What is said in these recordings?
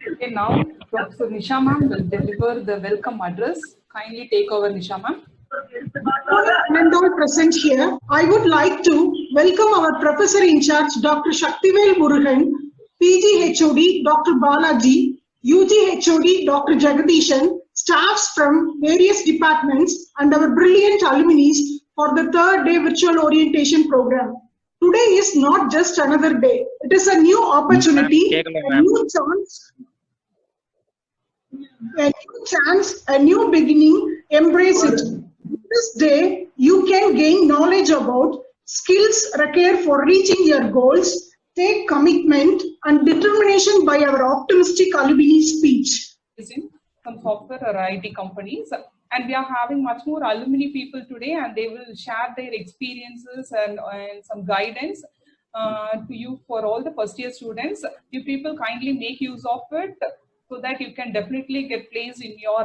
Okay, now Professor Nisha ma'am will deliver the welcome address. Kindly take over, Nisha ma'am. And all present here, I would like to welcome our Professor in charge, Dr. Shaktivel Murugan, PG HOD, Dr. Balaji, UG HOD, Dr. Jagadishan, staffs from various departments, and our brilliant alumni for the third day virtual orientation program. Today is not just another day. It is a new opportunity, a new beginning. Embrace it. This day, you can gain knowledge about skills required for reaching your goals, take commitment and determination by our optimistic alumni speech. Some software or IT companies, and we are having much more alumni people today, and they will share their experiences and some guidance to you for all the first year students. You people kindly make use of it so that you can definitely get placed in your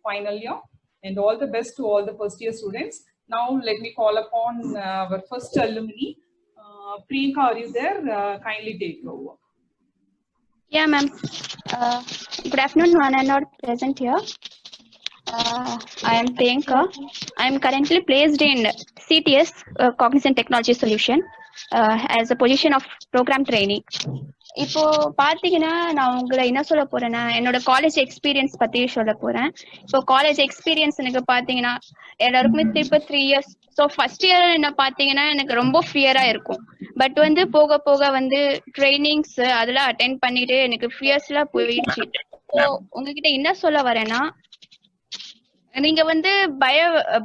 final year. And all the best to all the first year students. Now let me call upon our first alumni. Priyanka, are you there? Kindly take over. Yeah, ma'am. Good afternoon, one and all present here. I am Priyanka. I am currently placed in CTS, Cognizant Technology Solution, as a position of program trainee. இப்போ பாத்தீங்கன்னா நான் உங்களை என்ன சொல்ல போறேன்னா என்னோட college experience பத்தி சொல்ல போறேன். இப்போ காலேஜ் எக்ஸ்பீரியன்ஸ் எனக்கு பாத்தீங்கன்னா எல்லாருக்குமே திருப்ப 3 years. ஸோ ஃபர்ஸ்ட் இயர் என்ன பாத்தீங்கன்னா எனக்கு ரொம்ப ஃபியரா இருக்கும். பட் வந்து போக போக வந்து ட்ரைனிங்ஸ் அதெல்லாம் அட்டென்ட் பண்ணிட்டு எனக்கு ஃபியர்ஸ் எல்லாம் போயிடுச்சு. ஸோ உங்ககிட்ட என்ன சொல்ல வரேன்னா, நீங்க வந்து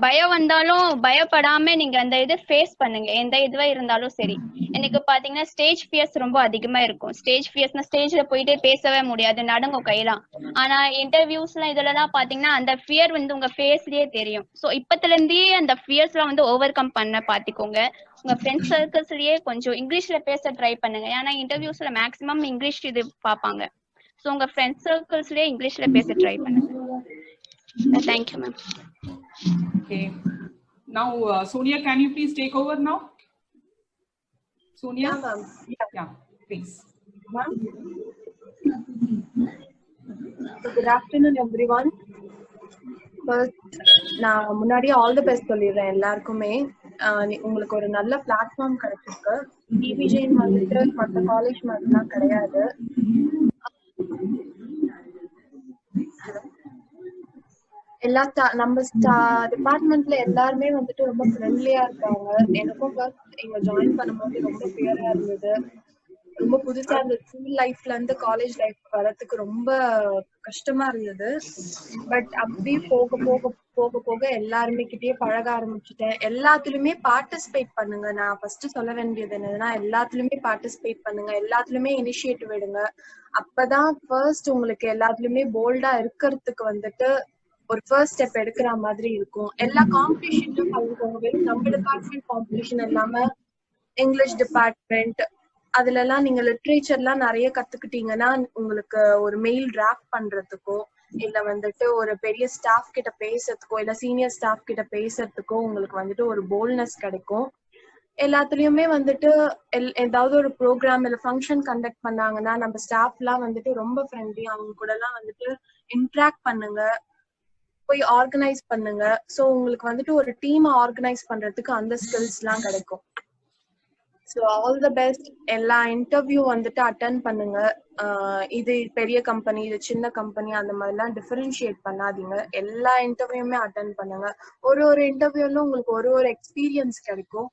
பயம் வந்தாலும் பயப்படாம நீங்க அந்த இது ஃபேஸ் பண்ணுங்க. எந்த இதுவா இருந்தாலும் சரி. எனக்கு பாத்தீங்கன்னா ஸ்டேஜ் ஃபியர்ஸ் ரொம்ப அதிகமா இருக்கும். ஸ்டேஜ் ஃபியர்ஸ்னா ஸ்டேஜ்ல போயிட்டு பேசவே முடியாது, நடுங்கும் கையெல்லாம். ஆனா இன்டர்வியூஸ்லாம் இதுலலாம் பாத்தீங்கன்னா அந்த ஃபியர் வந்து உங்க ஃபேஸ்லயே தெரியும். ஸோ இப்பத்துல இருந்தே அந்த ஃபியர்ஸ் எல்லாம் வந்து ஓவர் கம் பண்ண பாத்துக்கோங்க. உங்க ஃப்ரெண்ட்ஸ் சர்க்கிள்ஸ்லயே கொஞ்சம் இங்கிலீஷ்ல பேச ட்ரை பண்ணுங்க. ஏன்னா இன்டர்வியூஸ்ல மேக்ஸிமம் இங்கிலீஷ் இது பாப்பாங்க. ஸோ உங்க ஃப்ரெண்ட்ஸ் சர்க்கிள்ஸ்லயே இங்கிலீஷ்ல பேச ட்ரை பண்ணுங்க. Thank you, ma'am. Okay. Now, Sonia, can you please take over now? Sonia? Yeah, ma'am. Yeah, please. So, good afternoon, everyone. First, நான் முன்னாடியே ஆல் தி பெஸ்ட் சொல்லிடுறேன் எல்லாருக்குமே. உங்களுக்கு ஒரு நல்ல பிளாட்ஃபார்ம் கிடைச்சிருக்கு. டிவிஜன் வந்துட்டு மற்ற காலேஜ் மாதிரிலாம் கிடையாது. எல்லா நம்ம டிபார்ட்மெண்ட்ல எல்லாருமே வந்துட்டு ரொம்ப ஃப்ரெண்ட்லியா இருக்காங்க. எனக்கும் ஃபர்ஸ்ட் இங்க ஜாயின் பண்ணும்போது ரொம்ப ஃபியரா இருந்தது, ரொம்ப புதுசா இருந்தது. ஸ்கூல் லைஃப்ல இருந்து காலேஜ் லைஃப் வரதுக்கு ரொம்ப கஷ்டமா இருந்தது. பட் அப்படியே போக போக போக போக எல்லாருமே கிட்டயே பழக ஆரம்பிச்சுட்டேன். எல்லாத்துலயுமே பார்ட்டிசிபேட் பண்ணுங்க. நான் ஃபர்ஸ்ட் சொல்ல வேண்டியது என்னதுன்னா, எல்லாத்துலயுமே பார்ட்டிசிபேட் பண்ணுங்க, எல்லாத்துலயுமே இனிஷியேட்டிவ் எடுங்க. அப்பதான் ஃபர்ஸ்ட் உங்களுக்கு எல்லாத்துலயுமே போல்டா இருக்கிறதுக்கு வந்துட்டு ஒரு ஃபர்ஸ்ட் ஸ்டெப் எடுக்கிற மாதிரி இருக்கும். எல்லா காம்படிஷன்லயும் கலந்துக்கோங்க. வெறும் நம்ம டிபார்ட்மெண்ட் காம்படிஷன் இல்லாம இங்கிலீஷ் டிபார்ட்மெண்ட் அதுல எல்லாம் நீங்க லிட்ரேச்சர்லாம் நிறைய கத்துக்கிட்டீங்கன்னா உங்களுக்கு ஒரு மெயில் டிராஃப்ட் பண்றதுக்கோ இல்ல வந்துட்டு ஒரு பெரிய ஸ்டாஃப் கிட்ட பேசுறதுக்கோ இல்ல சீனியர் ஸ்டாஃப் கிட்ட பேசுறதுக்கோ உங்களுக்கு வந்துட்டு ஒரு போல்ட்னஸ் கிடைக்கும். எல்லாத்துலயுமே வந்துட்டு ஏதாவது ஒரு ப்ரோக்ராம் இல்ல ஃபங்க்ஷன் கண்டக்ட் பண்ணாங்கன்னா நம்ம ஸ்டாஃப் எல்லாம் வந்துட்டு ரொம்ப ஃப்ரெண்ட்லி, அவங்க கூட எல்லாம் வந்துட்டு இன்ட்ராக்ட் பண்ணுங்க, போய் ஆர்கனைஸ் பண்ணுங்க. ஸோ உங்களுக்கு வந்துட்டு ஒரு டீமை ஆர்கனைஸ் பண்றதுக்கு அந்த ஸ்கில்ஸ் எல்லாம் கிடைக்கும். So all the best. எல்லா இன்டர்வியூ வந்துட்டு அட்டென்ட் பண்ணுங்க. இது பெரிய கம்பெனி இது சின்ன கம்பெனி அந்த மாதிரிலாம் டிஃபரன்ஷியேட் பண்ணாதீங்க. எல்லா இன்டர்வியூமே அட்டென்ட் பண்ணுங்க. ஒரு இன்டர்வியூல உங்களுக்கு ஒரு எக்ஸ்பீரியன்ஸ் கிடைக்கும்.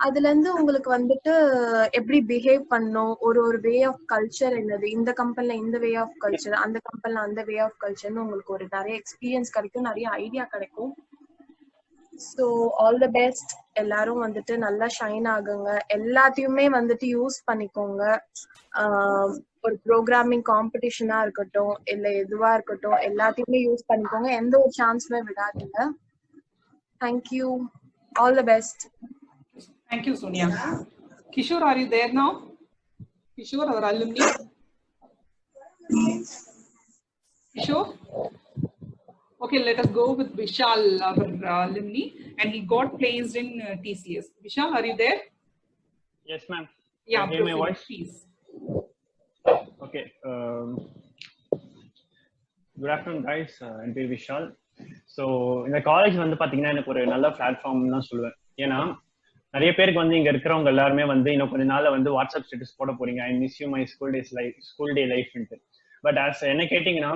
அதுல இருந்து உங்களுக்கு வந்துட்டு எப்படி பிஹேவ் பண்ணும், ஒரு வே ஆஃப் கல்ச்சர் என்னது, இந்த கம்பெனில இந்த வே ஆஃப் கல்ச்சர், அந்த கம்பெனில அந்த வே ஆஃப் கல்ச்சர்னு உங்களுக்கு ஒரு நிறைய எக்ஸ்பீரியன்ஸ் கிடைக்கும், நிறைய ஐடியா கிடைக்கும். So all the best. எல்லாரும் வந்துட்டு நல்லா ஷைன் ஆகுங்க. எல்லாத்தையுமே வந்துட்டு யூஸ் பண்ணிக்கோங்க. ஒரு ப்ரோக்ராமிங் காம்படிஷனா இருக்கட்டும் இல்ல எதுவா இருக்கட்டும் எல்லாத்தையுமே யூஸ் பண்ணிக்கோங்க. எந்த ஒரு சான்ஸுமே விடாதீங்க. Thank you. All the best. Thank you, Sonia. Kishore, are you there now? Kishore, our alumni. Kishore? Okay, let us go with Vishal, our alumni, and he got placed in TCS. Vishal, are you there? Yes, ma'am. Yeah, hear my voice? Please. Okay. Good afternoon, guys. என் பேர் Vishal. So இந்த college வந்து பார்த்தீங்கன்னா எனக்கு ஒரு நல்ல platform தான் சொல்லுவேன். ஏன்னா நிறைய பேருக்கு வந்து இங்க இருக்கிறவங்க எல்லாருமே வந்து இன்னும் கொஞ்ச நாள்ல வந்து வாட்ஸ்அப் ஸ்டேட்டஸ் போட போறீங்க, I miss you my school day லைஃப்ன்ட்டு. பட் என்ன கேட்டீங்கன்னா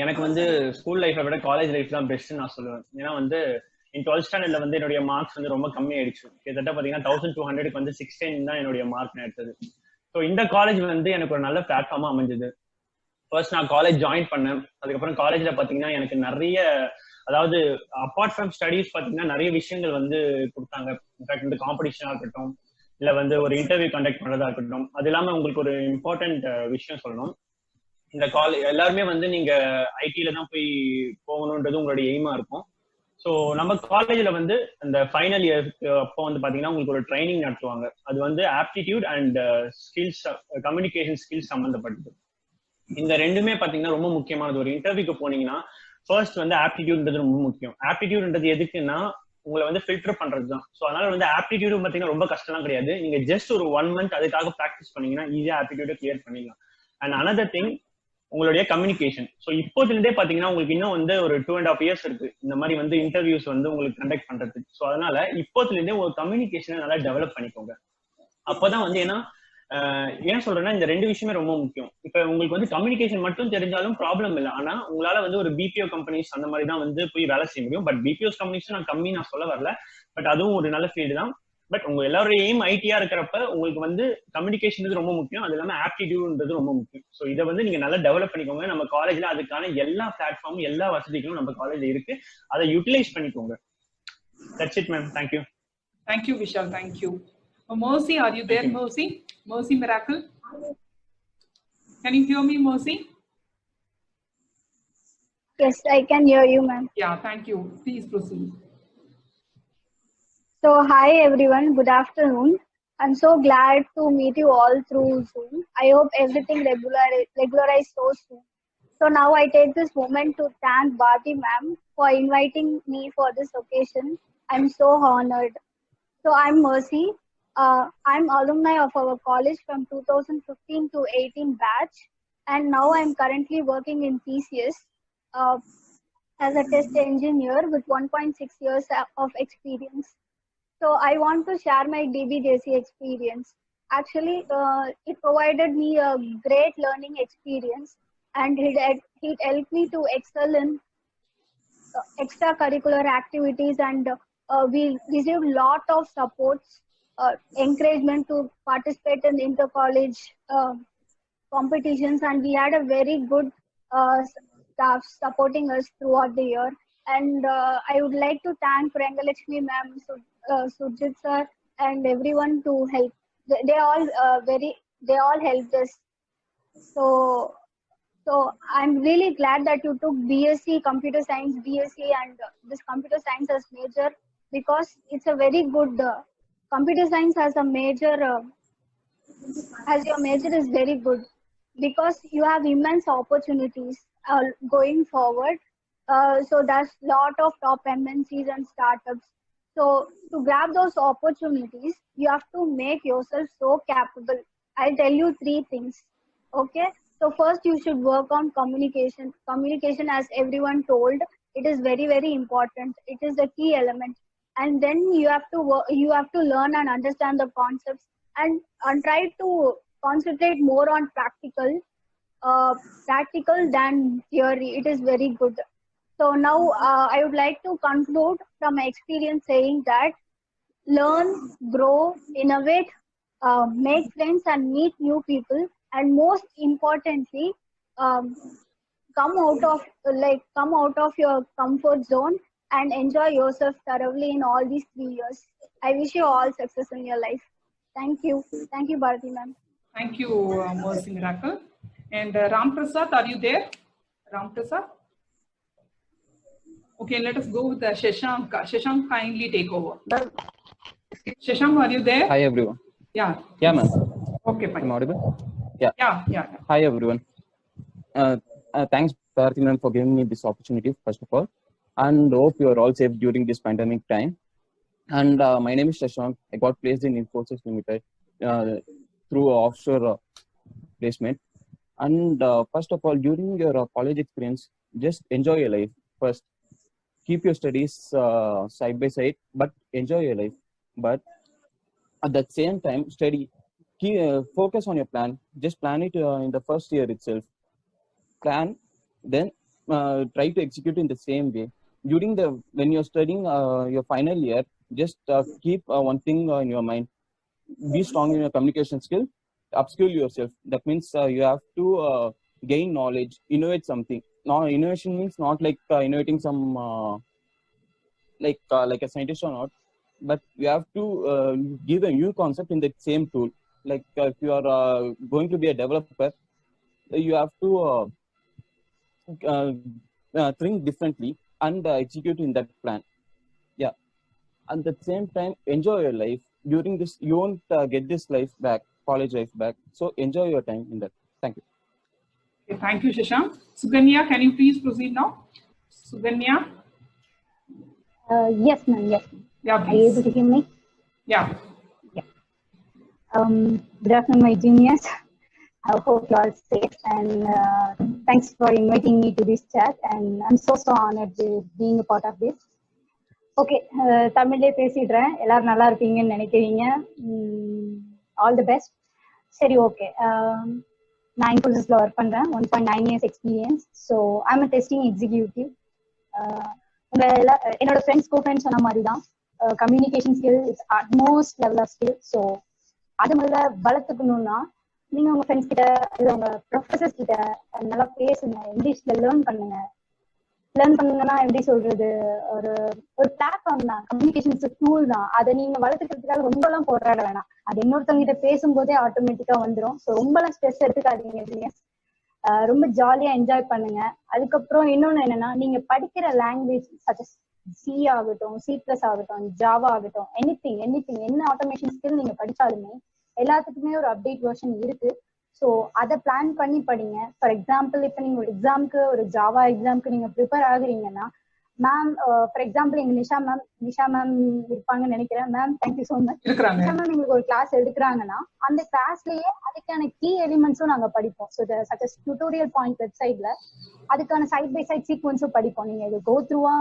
எனக்கு வந்து ஸ்கூல் லைஃபை விட காலேஜ் லைஃப் தான் பெஸ்ட்னு நான் சொல்லுவேன். ஏன்னா வந்து என் 12th ஸ்டாண்டர்ட்ல வந்து என்னுடைய மார்க்ஸ் வந்து ரொம்ப கம்மி ஆயிடுச்சு. கிட்டத்தட்ட பார்த்தீங்கன்னா 1200 வந்து 16 தான் என்னுடைய மார்க் நான் எடுத்தது. ஸோ இந்த காலேஜ் வந்து எனக்கு ஒரு நல்ல பிளாட்ஃபார்மா அமைஞ்சது. ஃபர்ஸ்ட் நான் காலேஜ் ஜாயின் பண்ணேன். அதுக்கப்புறம் காலேஜ்ல பாத்தீங்கன்னா எனக்கு நிறைய, அதாவது அப்பார்ட் ஃப்ரம் ஸ்டடீஸ் பாத்தீங்கன்னா நிறைய விஷயங்கள் வந்து கொடுத்தாங்க. இன்ஃபேக்ட் இந்த காம்படிஷனா இருக்கட்டும், இல்ல வந்து ஒரு இன்டர்வியூ கண்டக்ட் பண்றதா இருக்கட்டும். அது இல்லாம உங்களுக்கு ஒரு இம்பார்ட்டன்ட் விஷயம் சொல்லணும். இந்த காலேஜ் எல்லாருமே வந்து நீங்க ஐடில தான் போய் போகணுன்றது உங்களுடைய எய்மா இருக்கும். ஸோ நம்ம காலேஜ்ல வந்து அந்த ஃபைனல் இயர்க்கு அப்போ வந்து பாத்தீங்கன்னா உங்களுக்கு ஒரு ட்ரைனிங் நடத்துவாங்க. அது வந்து aptitude and skills, communication skills சம்பந்தப்பட்டது. இந்த ரெண்டுமே பாத்தீங்கன்னா ரொம்ப முக்கியமானது. ஒரு இன்டர்வியூக்கு போனீங்கன்னா ஃபர்ஸ்ட் வந்து ஆப்டிடியூட்ன்றது ரொம்ப முக்கியம். ஆப்டிடியூட்ன்றது எதுக்குன்னா உங்களை வந்து ஃபில்டர் பண்றது தான். ஸோ அதனால வந்து ஆப்டிடியூட் பாத்தீங்கன்னா ரொம்ப கஷ்டம்லாம் கிடையாது. நீங்க ஜஸ்ட் ஒரு 1 month அதுக்காக ப்ராக்டிஸ் பண்ணீங்கன்னா ஈஸியா ஆப்டிடியூட கிளியர் பண்ணிடலாம். அண்ட் அனதர் திங் உங்களுடைய கம்யூனிகேஷன். ஸோ இப்போதுலேருந்தே பாத்தீங்கன்னா உங்களுக்கு இன்னும் வந்து ஒரு 2.5 years இருக்கு இந்த மாதிரி வந்து இன்டர்வியூஸ் வந்து உங்களுக்கு கண்டக்ட் பண்றதுக்கு. ஸோ அதனால இப்போதுலேருந்தே ஒரு கம்யூனிகேஷனை நல்லா டெவலப் பண்ணிக்கோங்க. அப்போதான் வந்து ஏன் சொல்றேன்னா இந்த ரெண்டு விஷயமே ரொம்ப முக்கியம். இப்ப உங்களுக்கு வந்து கம்யூனிகேஷன் மட்டும் தெரிஞ்சாலும் ப்ராப்ளம் இல்லை. ஆனா உங்களால வந்து ஒரு பிபிஓ கம்பெனிஸ் அந்த மாதிரி தான் வந்து போய் வேலை செய்ய முடியும். பட் பிபிஓஸ் கம்பெனிஸ் நான் சொல்ல வரல. பட் அதுவும் ஒரு நல்ல ஃபீல்டு தான். பட் உங்க எல்லாருடைய எய்ம் ஐடியா இருக்கிறப்ப உங்களுக்கு வந்து கம்யூனிகேஷன் ரொம்ப முக்கியம். அது இல்லாம ஆப்டிடியூட்ன்றது ரொம்ப முக்கியம். ஸோ இதை வந்து நீங்க நல்லா டெவலப் பண்ணிக்கோங்க. நம்ம காலேஜ்ல அதுக்கான எல்லா பிளாட்ஃபார்மும் எல்லா வசதிகளும் நம்ம காலேஜ்ல இருக்கு. அதை யூட்டிலைஸ் பண்ணிக்கோங்க. That's it, ma'am. Thank you. Thank you, Vishal. Thank you. Mercy, are you there, Mercy? Mercy Miracle? Can you hear me, Mercy? Yes, I can hear you, ma'am. Yeah, thank you. Please proceed. So, hi everyone. Good afternoon. I'm so glad to meet you all through Zoom. I hope everything regularized so soon. So now I take this moment to thank Bharti ma'am for inviting me for this occasion. I'm so honored. So I'm Mercy. I'm alumni of our college from 2015 to 18 batch, and now I'm currently working in TCS as a test engineer with 1.6 years of experience. So I want to share my DBJC experience. Actually, it provided me a great learning experience, and it helped me to excel in extracurricular activities, and we received lot of supports, encouragement to participate in inter-college competitions, and we had a very good staff supporting us throughout the year. And I would like to thank Rangalakshmi ma'am, Sujit sir, and everyone to help. They all helped us. So I'm really glad that you took BSc Computer Science, BSc, and this Computer Science as major, because it's a very good Computer Science as a major, as your major is very good, because you have immense opportunities going forward. So there's a lot of top MNCs and startups. So to grab those opportunities, you have to make yourself so capable. I'll tell you 3 things. Okay. So first, you should work on communication. Communication, as everyone told, it is very, very important. It is the key element. And then you have to learn and understand the concepts, and try to concentrate more on practical than theory. It is very good. So now I would like to conclude from my experience saying that learn, grow, innovate, make friends and meet new people, and most importantly, come out of your comfort zone and enjoy yourself thoroughly in all these 3 years. I wish you all success in your life. Thank you. Thank you, Bharti ma'am. Thank you, Mercy Miracle. And Ram Prasad, are you there? Ram Prasad? Okay, let us go with Shashank. Shashank, kindly take over. Shashank, are you there? Hi everyone. Yeah. Yeah, ma'am. Okay, fine. I'm audible? Yeah. Hi everyone. Thanks, Bharti ma'am, for giving me this opportunity, first of all. And hope you are all safe during this pandemic time. And my name is Shashank. I got placed in Infosys Limited through offshore placement. And first of all, during your college experience, just enjoy your life first. Keep your studies side by side, but enjoy your life. But at the same time, study. Focus on your plan. Just plan it in the first year itself. Plan, then try to execute in the same way. During when you're studying your final year, just keep one thing in your mind. Be strong in your communication skill. Upskill yourself. That means you have to gain knowledge, innovate something. Now, innovation means not like innovating some like a scientist or not, but you have to give a new concept in the same tool. Like if you are going to be a developer, you have to think differently and execute in that plan. Yeah. At the same time, enjoy your life. During this, you won't get this life back, college life back. So enjoy your time in that. Thank you. Okay, thank you, Shashank. Suganya, can you please proceed now? Suganya? Yes, ma'am. Yes. Yeah, Are you able to hear me? Yeah. Good afternoon, my juniors. I hope you are safe, and thanks for inviting me to this chat. And I'm so honored to being a part of this. Okay, தமிழ்லேயே பேசிடுறேன். எல்லாரும் நல்லா இருப்பீங்கன்னு நினைக்கிறீங்க. All the best. சரி, okay. நான் இன்ஃபோசிஸ்ல work பண்றேன். 1.9 years experience. So I'm a testing executive. என்னோட ஃப்ரெண்ட்ஸ் ஃப்ரெண்ட்ஸ் சொன்ன மாதிரி தான் communication skill it's utmost level of skill. So அது முதல்ல வளர்த்துக்கணும்னா நீங்க உங்க ஃப்ரெண்ட்ஸ் கிட்ட இல்லை உங்க ப்ரொஃபசர்ஸ் கிட்ட நல்லா பேசுங்க. இங்கிலீஷ்ல லேர்ன் பண்ணுங்க. லேர்ன் பண்ணுங்கன்னா எப்படி சொல்றது, ஒரு பிளாட்ஃபார்ம் தான். கம்யூனிகேஷன்ஸ் டூல் தான். அதை நீங்க வளர்த்துக்கிறதுக்காக ரொம்பலாம் போராட வேணாம். அது இன்னொருத்தவங்க கிட்ட பேசும்போதே ஆட்டோமேட்டிக்கா வந்துடும். ஸோ ரொம்பலாம் ஸ்ட்ரெஸ் எடுத்துக்காதீங்க. ரொம்ப ஜாலியா என்ஜாய் பண்ணுங்க. அதுக்கப்புறம் இன்னொன்னு என்னன்னா, நீங்க படிக்கிற லாங்குவேஜ் சச்சஸ் சி ஆகட்டும், C++ ஆகட்டும், ஜாவா ஆகட்டும், எனிதிங் என்ன ஆட்டோமேஷன் ஸ்கில் நீங்க படிச்சாலுமே எல்லாத்துக்குமே ஒரு அப்டேட் வெர்ஷன் இருக்கு. ஸோ அதை பிளான் பண்ணி படிங்க. ஃபார் எக்ஸாம்பிள், இப்போ நீங்க ஒரு எக்ஸாமுக்கு, ஒரு ஜாவா எக்ஸாமுக்கு நீங்க ப்ரிப்பேர் ஆகுறீங்கன்னா, மேம் ஃபார் எக்ஸாம்பிள் எங்க நிஷா மேம் இருப்பாங்கன்னு நினைக்கிறேன். Ma'am thank you so much. Nisha ma'am எங்களுக்கு ஒரு கிளாஸ் எடுக்கிறாங்கன்னா அந்த கிளாஸ்லயே அதுக்கான கீ எலிமெண்ட்ஸும் நாங்க படிப்போம். ஸோ சச்சஸ் டியூட்டோரியல் பாயிண்ட் வெப்சைட்ல அதுக்கான சைட் பை சைட் சீக்வன்ஸும் படிப்போம். நீங்க இது கோ த்ரூவா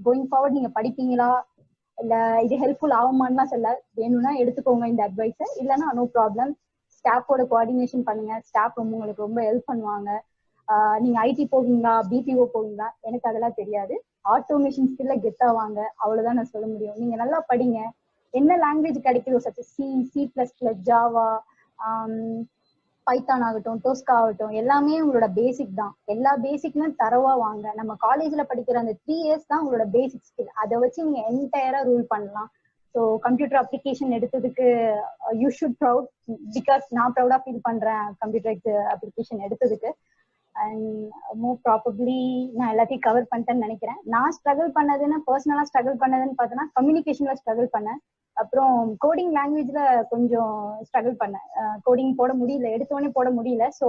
கோயிங் ஃபார்வர்ட் நீங்க படிப்பீங்களா, இல்ல இது ஹெல்ப்ஃபுல் ஆகுமான்னு சொல்ல, வேணும்னா எடுத்துக்கோங்க இந்த அட்வைஸை, இல்லைன்னா நோ ப்ராப்ளம். ஸ்டாஃபோட கோஆர்டினேஷன் பண்ணுங்க. ஸ்டாஃப் உங்களுக்கு ரொம்ப ஹெல்ப் பண்ணுவாங்க. நீங்க ஐடி போவீங்களா, பிபிஓ போவீங்களா, எனக்கு அதெல்லாம் தெரியாது. ஆட்டோமேஷன் ஸ்கில்ல கெத்தா வாங்க, அவ்வளவுதான் நான் சொல்ல முடியும். நீங்க நல்லா படிங்க. என்ன லாங்குவேஜ் கிடைக்குதோ, சச்ச C++, ஜாவா, பைத்தான் ஆகட்டும், டோஸ்கா ஆகட்டும், எல்லாமே உங்களோட பேசிக் தான். எல்லா பேசிக்லாம் தரவா வாங்க. நம்ம காலேஜ்ல படிக்கிற அந்த 3 years தான் உங்களோட பேசிக் ஸ்கில். அதை வச்சு நீங்க என்டையரா ரூல் பண்ணலாம். ஸோ கம்ப்யூட்டர் அப்ளிகேஷன் எடுத்ததுக்கு யூ ஷுட் ப்ரௌட், பிகாஸ் நான் ப்ரௌடா ஃபீல் பண்றேன் கம்ப்யூட்டர் அப்ளிகேஷன் எடுத்ததுக்கு. அண்ட் மோர் ப்ராபப்ளி நான் எல்லாத்தையும் கவர் பண்ணிட்டேன்னு நினைக்கிறேன். நான் ஸ்ட்ரகிள் பண்ணதுன்னு, பர்சனலா ஸ்ட்ரகிள் பண்ணதுன்னு பார்த்தோன்னா கம்யூனிகேஷன்ல ஸ்ட்ரகிள் பண்ணேன். அப்புறம் கோடிங் லாங்குவேஜ்ல கொஞ்சம் ஸ்ட்ரகிள் பண்ணேன். கோடிங் போட முடியல, எடுத்தோடனே போட முடியல. ஸோ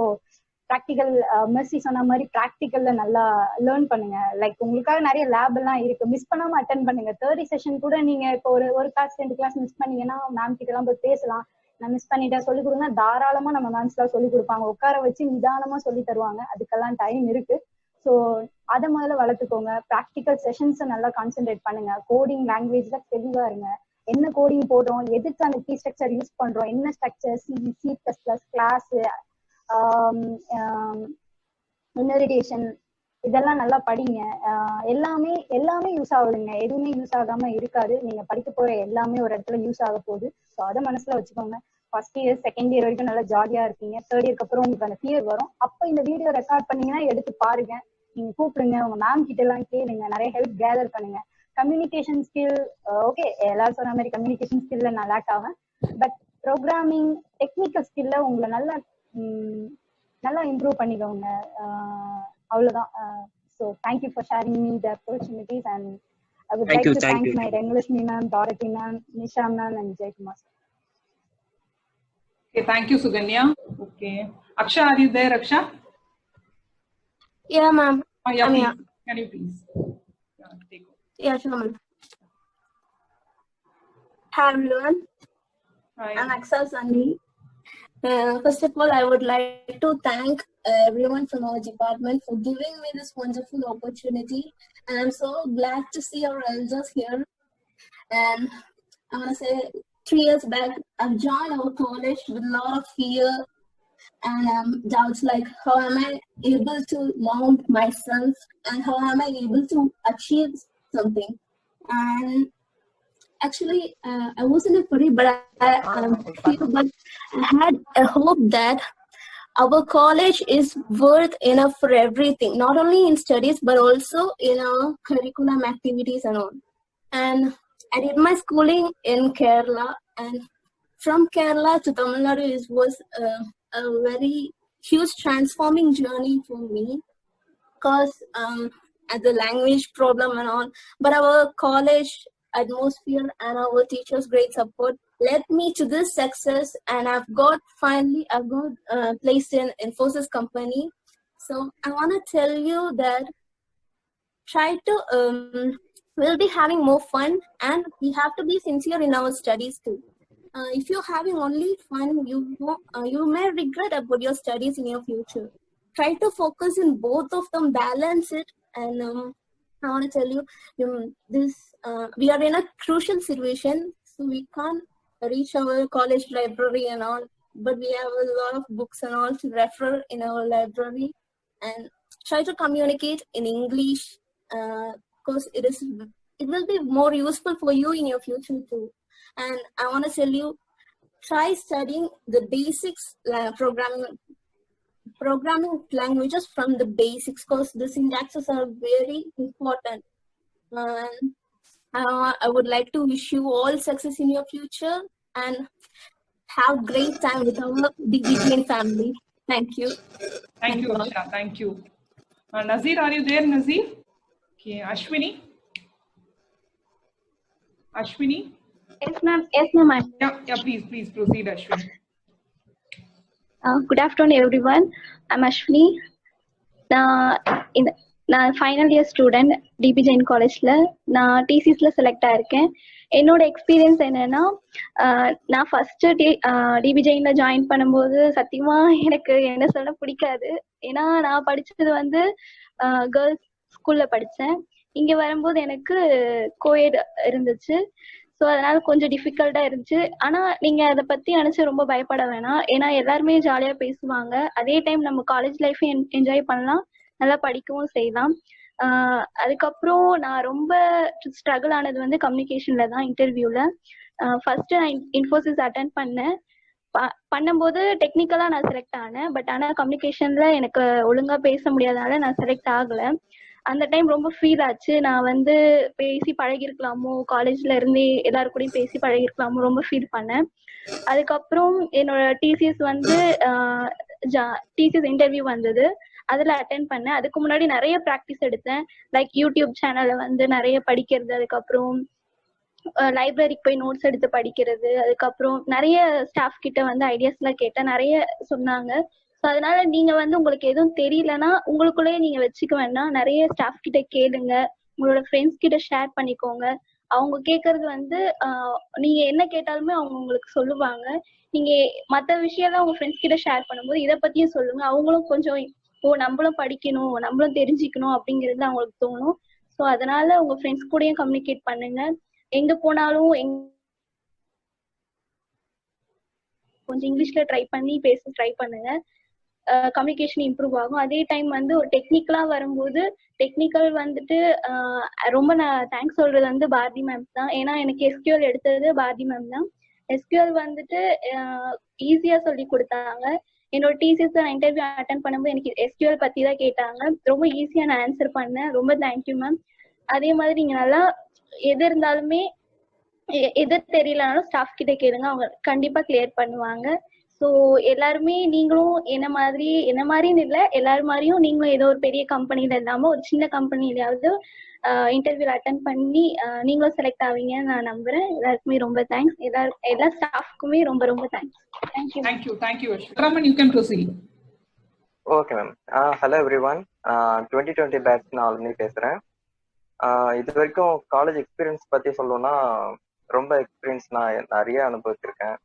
ப்ராக்டிக்கல், மெர்சி சொன்ன மாதிரி ப்ராக்டிக்கல்ல நல்லா லேர்ன் பண்ணுங்க. லைக் உங்களுக்காக நிறைய லேப் எல்லாம் இருக்கு, மிஸ் பண்ணாம அட்டென்ட் பண்ணுங்க. 30 செஷன் கூட நீங்க இப்போ ஒரு கிளாஸ் 2 கிளாஸ் மிஸ் பண்ணீங்கன்னா மேம் கிட்ட எல்லாம் போய் பேசலாம். நான் மிஸ் பண்ணிட்டேன் சொல்லி கொடுங்க, தாராளமா நம்ம மேம்ஸ் எல்லாம் சொல்லி கொடுப்பாங்க. உட்கார வச்சு நிதானமா சொல்லி தருவாங்க. அதுக்கெல்லாம் டைம் இருக்கு. ஸோ அதை முதல்ல வளர்த்துக்கோங்க. ப்ராக்டிக்கல் செஷன்ஸ் நல்லா கான்சென்ட்ரேட் பண்ணுங்க. கோடிங் லாங்குவேஜ்ல தெளிவா இருங்க. என்ன கோடிங் போடுறோம், எதுக்கு அந்த கீ ஸ்ட்ரக்சர் யூஸ் பண்றோம், என்ன ஸ்ட்ரக்சர், C++, கிளாஸ், இன்ஹெரிடேஷன், இதெல்லாம் நல்லா படிங்க. எல்லாமே யூஸ் ஆகுதுங்க. எதுவுமே யூஸ் ஆகாம இருக்காது. நீங்க படிக்க போற எல்லாமே ஒரு இடத்துல யூஸ் ஆக போகுது. ஸோ அதை மனசுல வச்சுக்கோங்க. ஃபர்ஸ்ட் இயர், செகண்ட் இயர் வரைக்கும் நல்லா ஜாலியா இருப்பீங்க. தேர்ட் இயர்க்கு அப்புறம் உங்களுக்கு அந்த ஃபியர் வரும். அப்போ இந்த வீடியோ ரெக்கார்ட் பண்ணீங்கன்னா எடுத்து பாருங்க. நீங்க கூப்பிடுங்க, உங்க மேம் கிட்ட எல்லாம் கேளுங்க, நிறைய ஹெல்ப் கேதர் பண்ணுங்க. கம்யூனிகேஷன் ஸ்கில், ஓகே, எல்லாரும் சொன்ன மாதிரி கம்யூனிகேஷன் ஸ்கில்ல நான் லேக் ஆவேன். பட் ப்ரோக்ராமிங், டெக்னிக்கல் ஸ்கில்ல உங்களை நல்லா இம்ப்ரூவ் பண்ணிக்கோங்க. அவ்வளவுதான். So thank you for sharing me the opportunities. And I would like to thank my Renglashmi ma'am, Dorothy ma'am, Nisha ma'am, and Jaykumar. Okay, thank you, Suganya. Okay, Aksha, are you there, Aksha? Yeah, ma'am. Yeah, I'm here. Can you please take over? Yeah, sure, ma'am. Hi, everyone. Hi. I'm Aksha Sani. First of all, I would like to thank everyone from our department for giving me this wonderful opportunity. And I'm so glad to see our elders here. And I want to say 3 years back, I've joined our college with a lot of fear and doubts like how am I able to mount myself and how am I able to achieve something. And actually, I wasn't a worry, but I had a hope that our college is worth enough for everything, not only in studies, but also in our curriculum activities and all. And I did my schooling in Kerala, and from Kerala to Tamil Nadu was a very huge transforming journey for me because the language problem and all, but our college atmosphere and our teachers' great support led me to this success, and I've got placed in Infosys company. So I want to tell you that try to we'll be having more fun, and we have to be sincere in our studies too. If you're having only fun, you may regret about your studies in your future. Try to focus in both of them, balance it, and I want to tell you, we are in a crucial situation, so we can't reach our college library and all, but we have a lot of books and all to refer in our library, and try to communicate in English because it will be more useful for you in your future too. And I want to tell you, try studying the basics programming languages from the basics because the syntaxes are very important. And I would like to wish you all success in your future and have great time with our DBGN family. Thank you. Thank you, Akshana. Thank you. Nazir, are you there, Nazir? Okay, Ashwini? Ashwini? Yes, ma'am. Yes, ma'am. Yeah, please proceed, Ashwini. Good afternoon, everyone. I'm Ashwini. நான் final year student DB Jain காலேஜில் நான் டிசிஸில் select ஆயிருக்கேன். என்னோட experience என்னன்னா, நான் first DP ஜெயினில் join பண்ணும்போது சத்தியமாக எனக்கு என்ன சொல்ல பிடிக்காது. ஏன்னா நான் படித்தது வந்து கேர்ள்ஸ் ஸ்கூலில் படித்தேன். இங்கே வரும்போது எனக்கு கோஎட் இருந்துச்சு. ஸோ அதனால கொஞ்சம் டிஃபிகல்ட்டா இருந்துச்சு. ஆனா நீங்க அதை பத்தி நினைச்சு ரொம்ப பயப்பட வேணாம். ஏன்னா எல்லாருமே ஜாலியா பேசுவாங்க. அதே டைம் நம்ம காலேஜ் லைஃபையும் என்ஜாய் பண்ணலாம், நல்லா படிக்கவும் செய்யலாம். அதுக்கப்புறம் நான் ரொம்ப ஸ்ட்ரகிள் ஆனது வந்து கம்யூனிகேஷன்ல தான். இன்டர்வியூல ஃபர்ஸ்ட் நான் இன்ஃபோசிஸ் அட்டென்ட் பண்ணும்போது டெக்னிக்கலா நான் செலக்ட் ஆனேன். பட் ஆனா கம்யூனிகேஷன்ல எனக்கு ஒழுங்கா பேச முடியாதனால நான் செலக்ட் ஆகல. அந்த டைம் ரொம்ப ஃபீல் ஆச்சு. நான் வந்து பேசி பழகிருக்கலாமோ, காலேஜ்ல இருந்தே எல்லாரு கூடயும் பேசி பழகிருக்கலாமோ, ரொம்ப ஃபீல் பண்ணேன். அதுக்கப்புறம் என்னோட டிசிஎஸ் வந்து டிசிஎஸ் இன்டர்வியூ வந்தது, அதுல அட்டென்ட் பண்ணேன். அதுக்கு முன்னாடி நிறைய ப்ராக்டிஸ் எடுத்தேன். லைக் யூடியூப் சேனல்ல வந்து நிறைய படிக்கிறது, அதுக்கப்புறம் லைப்ரரிக்கு போய் நோட்ஸ் எடுத்து படிக்கிறது, அதுக்கப்புறம் நிறைய ஸ்டாஃப் கிட்ட வந்து ஐடியாஸ் எல்லாம் கேட்டேன், நிறைய சொன்னாங்க. ஸோ அதனால நீங்க வந்து உங்களுக்கு எதுவும் தெரியலன்னா உங்களுக்குள்ளேயே நீங்க வச்சுக்க வேண்டாம், நிறைய ஸ்டாஃப் கிட்ட கேளுங்க, உங்களோட ஃப்ரெண்ட்ஸ் கிட்ட ஷேர் பண்ணிக்கோங்க. அவங்க கேட்கறது வந்து நீங்க என்ன கேட்டாலுமே அவங்க உங்களுக்கு சொல்லுவாங்க. நீங்க மற்ற விஷயம் உங்க ஃப்ரெண்ட்ஸ் கிட்ட ஷேர் பண்ணும்போது இதை பத்தியும் சொல்லுங்க. அவங்களும் கொஞ்சம் நம்மளும் படிக்கணும், நம்மளும் தெரிஞ்சுக்கணும் அப்படிங்கிறது அவங்களுக்கு தோணும். ஸோ அதனால உங்க ஃப்ரெண்ட்ஸ் கூடயும் கம்யூனிகேட் பண்ணுங்க. எங்க போனாலும் கொஞ்சம் இங்கிலீஷ்ல ட்ரை பண்ணி பேச ட்ரை பண்ணுங்க. கம்யூனிகேஷன் இம்ப்ரூவ் ஆகும். அதே டைம் வந்து ஒரு டெக்னிக்கலா வரும்போது டெக்னிக்கல் வந்துட்டு ரொம்ப நான் தேங்க்ஸ் சொல்றது வந்து பாரதி மேம் தான். ஏன்னா எனக்கு எஸ்கியூஎல் எடுத்தது பாரதி மேம் தான். எஸ்கியூஎல் வந்துட்டு ஈஸியா சொல்லி கொடுத்தாங்க. என்னோட டிசிஎஸ் நான் இன்டர்வியூ அட்டன் பண்ணும்போது எனக்கு எஸ்கியூஎல் பத்தி தான் கேட்டாங்க. ரொம்ப ஈஸியா நான் ஆன்சர் பண்ணேன். ரொம்ப தேங்க்யூ மேம். அதே மாதிரி நீங்க நல்லா எது இருந்தாலுமே எது தெரியலனாலும் ஸ்டாஃப் கிட்ட கேளுங்க, அவங்க கண்டிப்பா கிளியர் பண்ணுவாங்க. ஸோ எல்லாருமே நீங்களும் என்ன மாதிரின்னு இல்லை, எல்லாரும் மாதிரியும் நீங்களும் ஏதோ ஒரு பெரிய கம்பெனில இல்லாம ஒரு சின்ன கம்பெனிலயாவது இன்டர்வியூ அட்டன் பண்ணி நீங்களும் செலக்ட் ஆவீங்கன்னு நான் நம்புறேன். எல்லாருக்குமே ரொம்ப தேங்க்ஸ். எல்லா ஸ்டாஃப்க்குமே ரொம்ப ரொம்ப thanks. Thank you. Raman, you can proceed. Okay ma'am. Hello everyone. 2020 batch நான் ஆல்ரெடி பேசுறேன். இது வரைக்கும் காலேஜ் எக்ஸ்பீரியன்ஸ் பத்தி சொல்லணும்னா ரொம்ப எக்ஸ்பீரியன்ஸ் நான் நிறைய அனுபவிச்சிருக்கேன்.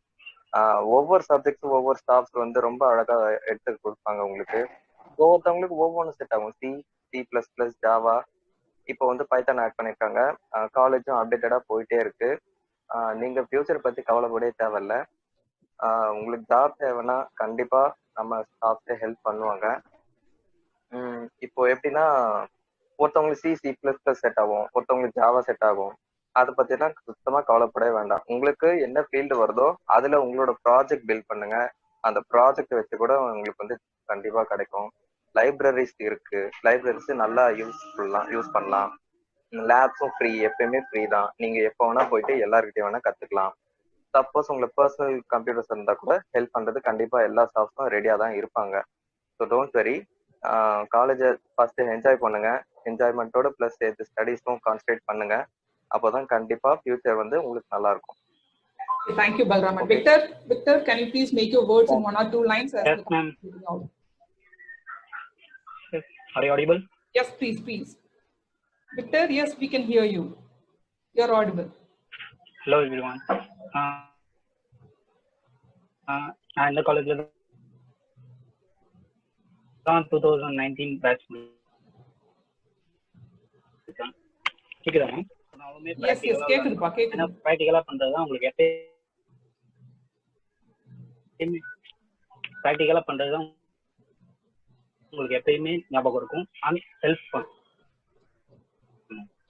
ஒவ்வொரு சப்ஜெக்ட்ஸும் ஒவ்வொரு ஸ்டாஃப்ஸ் வந்து ரொம்ப அழகா எடுத்து கொடுப்பாங்க உங்களுக்கு. ஒவ்வொருத்தவங்களுக்கு ஒவ்வொன்றும் செட் ஆகும். C++, ஜாவா, இப்போ வந்து பைத்தான் ஆட் பண்ணியிருக்காங்க. காலேஜும் அப்டேட்டடா போயிட்டே இருக்கு. நீங்க ஃபியூச்சர் பத்தி கவலைப்படவே தேவையில்ல. உங்களுக்கு ஜாப் தேவைன்னா கண்டிப்பா நம்ம ஸ்டாஃப்ஸே ஹெல்ப் பண்ணுவாங்க. இப்போ எப்படின்னா ஒருத்தவங்களுக்கு C++ செட் ஆகும், ஒருத்தவங்களுக்கு ஜாவா செட் ஆகும். அதை பத்தினா சுத்தமா கவலைப்படவே வேண்டாம். உங்களுக்கு என்ன ஃபீல்டு வருதோ அதுல உங்களோட ப்ராஜெக்ட் பில்ட் பண்ணுங்க. அந்த ப்ராஜெக்ட் வச்சு கூட உங்களுக்கு வந்து கண்டிப்பா கிடைக்கும். லைப்ரரிஸ் இருக்கு, லைப்ரரிஸ் நல்லா யூஸ் பண்ணலாம். லேப்ஸும் ஃப்ரீ, எப்பயுமே ஃப்ரீ தான். நீங்க எப்போ வேணா போயிட்டு எல்லாருக்கிட்டையும் வேணா கத்துக்கலாம். சப்போஸ் உங்களுக்கு பர்சனல் கம்ப்யூட்டர்ஸ் இருந்தா கூட ஹெல்ப் பண்றது கண்டிப்பா எல்லா ஸ்டாஃப்ஸும் ரெடியா தான் இருப்பாங்க. So don't worry. காலேஜை ஃபர்ஸ்ட் என்ஜாய் பண்ணுங்க. என்ஜாய்மெண்ட்டோட ப்ளஸ் சேர்த்து ஸ்டடீஸும் கான்சன்ட்ரேட் பண்ணுங்க. அப்போதான் கண்டிப்பா ஃபியூச்சர் வந்து உங்களுக்கு நல்லா இருக்கும். Thank you, Balraman. Okay. Victor, can you please make your words in 1 or 2 lines? Yes, ma'am. Yes. Are you audible? Yes, please. Victor, yes, we can hear you. You're audible. Hello, everyone. I'm the college level 2019 batch. கேக்குதா ma'am? Yes, கேக்குதுப்பா, கேக்குது. ப்ராக்டிகலா பண்றதுதான் உங்களுக்கு எப்பயுமே ஞாபகம் இருக்கும். Help பண்ணும்.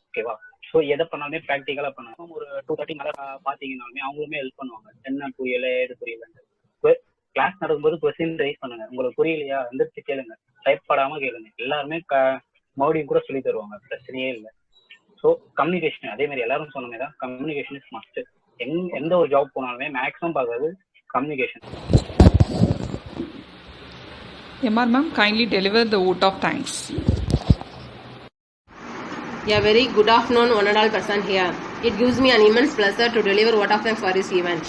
ஓகேவா? ஸோ எதை பண்ணாலுமே ப்ராக்டிகலா பண்ணணும். ஒரு 2:30 மேலே பார்த்தீங்கன்னாலுமே அவங்களுமே ஹெல்ப் பண்ணுவாங்க. என்ன புரியல, எது புரியல. கிளாஸ் நடக்கும்போது கொஸ்டின் ரைஸ் பண்ணுங்க. உங்களுக்கு புரியலையா வந்துருச்சு கேளுங்க, டைப் படாம கேளுங்க. எல்லாருமே மறுபடியும் கூட சொல்லி தருவாங்க, பிரச்சனையே இல்லை. ஸோ கம்யூனிகேஷன் அதே மாதிரி எல்லாரும் சொன்ன மாதிரி தான், கம்யூனிகேஷன் இஸ் மஸ்ட். எந்த ஒரு ஜாப் போனாலுமே மேக்ஸிமம் பார்க்கறது communication. MR ma'am, kindly deliver the vote of thanks. Yeah, very good afternoon, one and all present here. It gives me an immense pleasure to deliver vote of thanks for this event.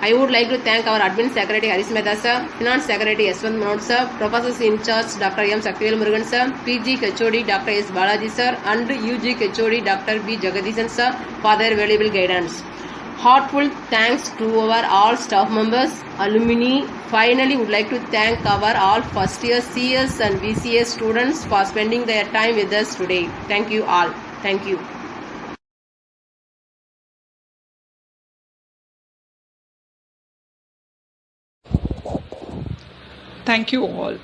I would like to thank our Admin Secretary Haris Mehta sir, Finance Secretary Yaswant Manoj sir, Professors in charge Dr. M. Shaktivel Murugan sir, PG HOD Dr. S. Balaji sir, and UG HOD Dr. B. Jagadishan sir for their valuable guidance. Heartfelt thanks to our all staff members, alumni. Finally, would like to thank our all first year CS and BCS students for spending their time with us today. Thank you all. Thank you. Thank you all.